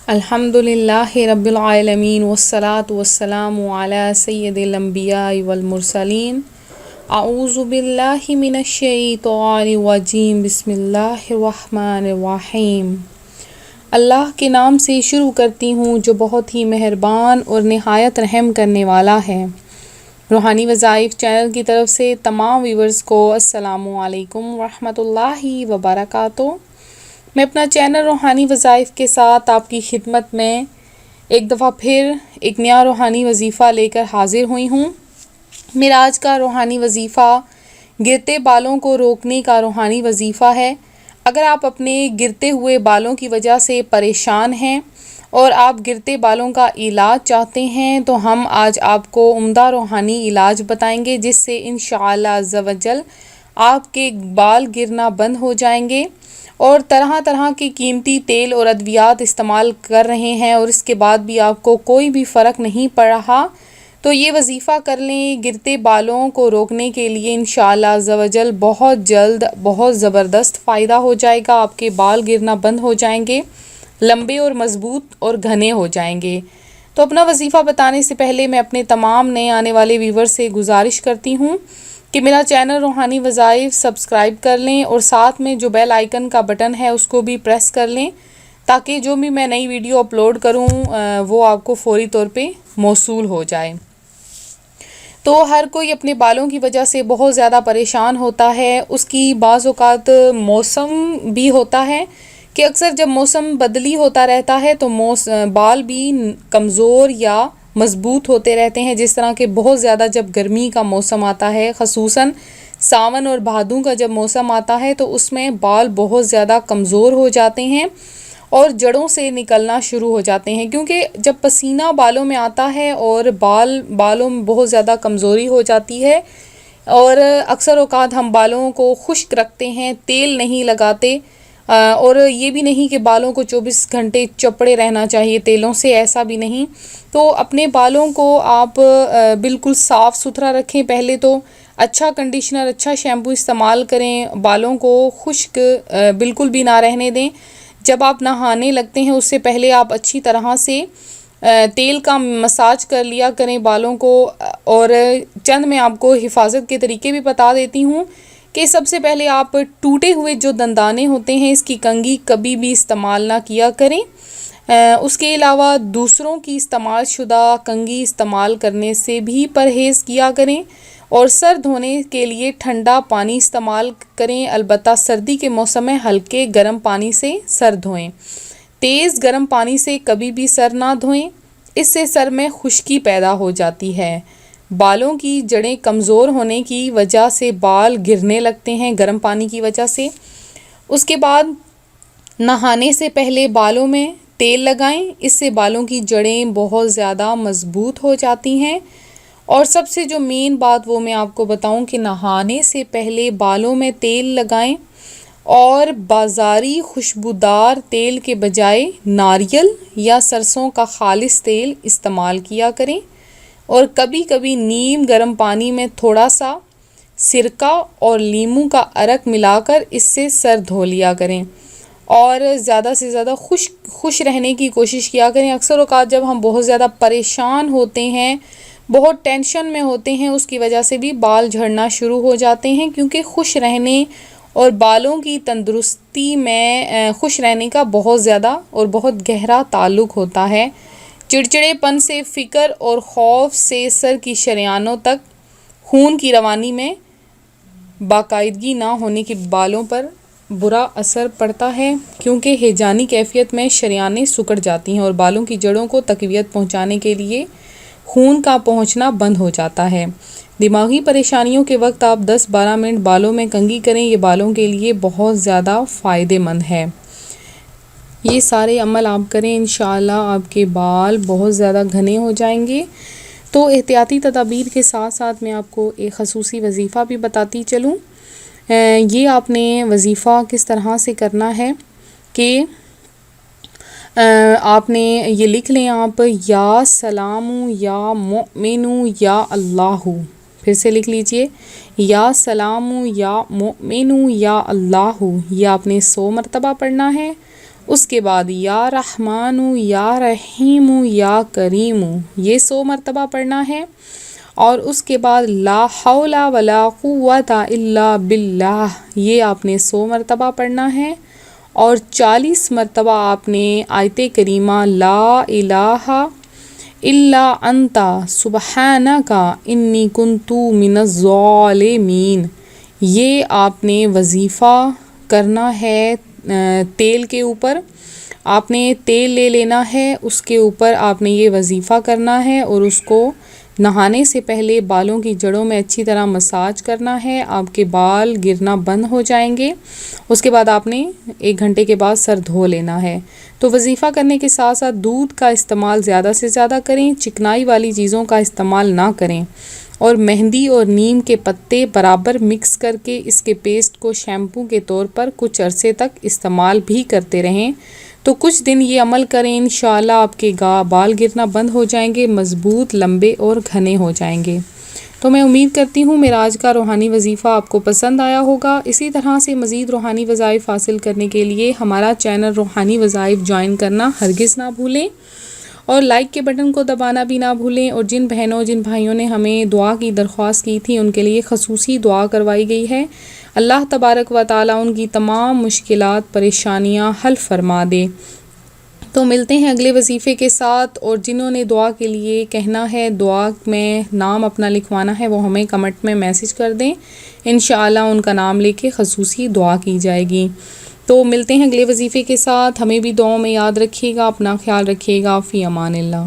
الحمد للہ رب العالمین والصلاة والسلام علی سید الانبیاء والمرسلین اعوذ باللہ من الشیطان الرجیم بسم اللہ الرحمن الرحیم۔ اللہ کے نام سے شروع کرتی ہوں جو بہت ہی مہربان اور نہایت رحم کرنے والا ہے۔ روحانی وظائف چینل کی طرف سے تمام ویورز کو السلام علیکم ورحمۃ اللہ وبرکاتہ۔ میں اپنا چینل روحانی وظائف کے ساتھ آپ کی خدمت میں ایک دفعہ پھر ایک نیا روحانی وظیفہ لے کر حاضر ہوئی ہوں۔ میرا آج کا روحانی وظیفہ گرتے بالوں کو روکنے کا روحانی وظیفہ ہے۔ اگر آپ اپنے گرتے ہوئے بالوں کی وجہ سے پریشان ہیں اور آپ گرتے بالوں کا علاج چاہتے ہیں تو ہم آج آپ کو عمدہ روحانی علاج بتائیں گے جس سے انشاءاللہ عز و جل آپ کے بال گرنا بند ہو جائیں گے۔ اور طرح طرح کے قیمتی تیل اور ادویات استعمال کر رہے ہیں اور اس کے بعد بھی آپ کو کوئی بھی فرق نہیں پڑ رہا تو یہ وظیفہ کر لیں۔ گرتے بالوں کو روکنے کے لیے انشاءاللہ عز و جل بہت جلد بہت زبردست فائدہ ہو جائے گا۔ آپ کے بال گرنا بند ہو جائیں گے، لمبے اور مضبوط اور گھنے ہو جائیں گے۔ تو اپنا وظیفہ بتانے سے پہلے میں اپنے تمام نئے آنے والے ویور سے گزارش کرتی ہوں کہ میرا چینل روحانی وظائف سبسکرائب کر لیں اور ساتھ میں جو بیل آئیکن کا بٹن ہے اس کو بھی پریس کر لیں تاکہ جو بھی میں نئی ویڈیو اپلوڈ کروں وہ آپ کو فوری طور پہ موصول ہو جائے۔ تو ہر کوئی اپنے بالوں کی وجہ سے بہت زیادہ پریشان ہوتا ہے۔ اس کی بعض اوقات موسم بھی ہوتا ہے کہ اکثر جب موسم بدلی ہوتا رہتا ہے تو بال بھی کمزور یا مضبوط ہوتے رہتے ہیں۔ جس طرح کہ بہت زیادہ جب گرمی کا موسم آتا ہے، خصوصاً ساون اور بھادوں کا جب موسم آتا ہے تو اس میں بال بہت زیادہ کمزور ہو جاتے ہیں اور جڑوں سے نکلنا شروع ہو جاتے ہیں، کیونکہ جب پسینہ بالوں میں آتا ہے اور بالوں میں بہت زیادہ کمزوری ہو جاتی ہے اور اکثر اوقات ہم بالوں کو خشک رکھتے ہیں، تیل نہیں لگاتے اور یہ بھی نہیں کہ بالوں کو 24 گھنٹے چپڑے رہنا چاہیے تیلوں سے، ایسا بھی نہیں۔ تو اپنے بالوں کو آپ بالکل صاف ستھرا رکھیں۔ پہلے تو اچھا کنڈیشنر، اچھا شیمپو استعمال کریں، بالوں کو خشک بالکل بھی نہ رہنے دیں۔ جب آپ نہانے لگتے ہیں اس سے پہلے آپ اچھی طرح سے تیل کا مساج کر لیا کریں بالوں کو۔ اور چند میں آپ کو حفاظت کے طریقے بھی بتا دیتی ہوں کہ سب سے پہلے آپ ٹوٹے ہوئے جو دندانے ہوتے ہیں اس کی کنگھی کبھی بھی استعمال نہ کیا کریں۔ اس کے علاوہ دوسروں کی استعمال شدہ کنگھی استعمال کرنے سے بھی پرہیز کیا کریں اور سر دھونے کے لیے ٹھنڈا پانی استعمال کریں، البتہ سردی کے موسم میں ہلکے گرم پانی سے سر دھوئیں۔ تیز گرم پانی سے کبھی بھی سر نہ دھوئیں، اس سے سر میں خشکی پیدا ہو جاتی ہے۔ بالوں کی جڑیں کمزور ہونے کی وجہ سے بال گرنے لگتے ہیں گرم پانی کی وجہ سے۔ اس کے بعد نہانے سے پہلے بالوں میں تیل لگائیں، اس سے بالوں کی جڑیں بہت زیادہ مضبوط ہو جاتی ہیں۔ اور سب سے جو مین بات وہ میں آپ کو بتاؤں کہ نہانے سے پہلے بالوں میں تیل لگائیں اور بازاری خوشبودار تیل کے بجائے ناریل یا سرسوں کا خالص تیل استعمال کیا کریں اور کبھی کبھی نیم گرم پانی میں تھوڑا سا سرکہ اور لیموں کا عرق ملا کر اس سے سر دھو لیا کریں اور زیادہ سے زیادہ خوش رہنے کی کوشش کیا کریں۔ اکثر اوقات جب ہم بہت زیادہ پریشان ہوتے ہیں، بہت ٹینشن میں ہوتے ہیں، اس کی وجہ سے بھی بال جھڑنا شروع ہو جاتے ہیں، کیونکہ خوش رہنے اور بالوں کی تندرستی میں خوش رہنے کا بہت زیادہ اور بہت گہرا تعلق ہوتا ہے۔ چڑچڑے پن سے، فکر اور خوف سے سر کی شریانوں تک خون کی روانی میں باقاعدگی نہ ہونے کے بالوں پر برا اثر پڑتا ہے، کیونکہ ہیجانی کیفیت میں شریانیں سکڑ جاتی ہیں اور بالوں کی جڑوں کو تقویت پہنچانے کے لیے خون کا پہنچنا بند ہو جاتا ہے۔ دماغی پریشانیوں کے وقت آپ 10-12 منٹ بالوں میں کنگھی کریں، یہ بالوں کے لیے بہت زیادہ فائدہ مند ہے۔ یہ سارے عمل آپ کریں، انشاءاللہ آپ کے بال بہت زیادہ گھنے ہو جائیں گے۔ تو احتیاطی تدابیر کے ساتھ ساتھ میں آپ کو ایک خصوصی وظیفہ بھی بتاتی چلوں۔ یہ آپ نے وظیفہ کس طرح سے کرنا ہے کہ آپ نے یہ لکھ لیں، آپ یا سلام یا مؤمن یا اللہ، پھر سے لکھ لیجئے، یا سلام یا مؤمن یا اللہ، یہ آپ نے 100 مرتبہ پڑھنا ہے اس کے بعد یا رحمان یا رحیم یا کریم، یہ 100 مرتبہ پڑھنا ہے، اور اس کے بعد لا حول ولا قوت الا باللہ، یہ آپ نے 100 مرتبہ پڑھنا ہے، اور 40 مرتبہ آپ نے آیت کریمہ لا الہ الا انت سبحانک انی کنت من الظالمین، یہ آپ نے وظیفہ کرنا ہے تیل کے اوپر، آپ نے تیل لے لینا ہے، اس کے اوپر آپ نے یہ وظیفہ کرنا ہے، اور اس کو نہانے سے پہلے بالوں کی جڑوں میں اچھی طرح مساج کرنا ہے، آپ کے بال گرنا بند ہو جائیں گے۔ اس کے بعد آپ نے 1 گھنٹے کے بعد سر دھو لینا ہے۔ تو وظیفہ کرنے کے ساتھ ساتھ دودھ کا استعمال زیادہ سے زیادہ کریں، چکنائی والی چیزوں کا استعمال نہ کریں، اور مہندی اور نیم کے پتے برابر مکس کر کے اس کے پیسٹ کو شیمپو کے طور پر کچھ عرصے تک استعمال بھی کرتے رہیں۔ تو کچھ دن یہ عمل کریں، انشاءاللہ آپ کے بال گرنا بند ہو جائیں گے، مضبوط، لمبے اور گھنے ہو جائیں گے۔ تو میں امید کرتی ہوں میرا آج کا روحانی وظیفہ آپ کو پسند آیا ہوگا۔ اسی طرح سے مزید روحانی وظائف حاصل کرنے کے لیے ہمارا چینل روحانی وظائف جوائن کرنا ہرگز نہ بھولیں، اور لائک کے بٹن کو دبانا بھی نہ بھولیں، اور جن بہنوں جن بھائیوں نے ہمیں دعا کی درخواست کی تھی ان کے لیے خصوصی دعا کروائی گئی ہے۔ اللہ تبارک و تعالیٰ ان کی تمام مشکلات پریشانیاں حل فرما دے۔ تو ملتے ہیں اگلے وظیفے کے ساتھ، اور جنہوں نے دعا کے لیے کہنا ہے، دعا میں نام اپنا لکھوانا ہے، وہ ہمیں کمنٹ میں میسج کر دیں، انشاءاللہ ان کا نام لے کے خصوصی دعا کی جائے گی۔ تو ملتے ہیں اگلے وظیفے کے ساتھ، ہمیں بھی دعاؤں میں یاد رکھیے گا، اپنا خیال رکھیے گا، فی امان اللہ۔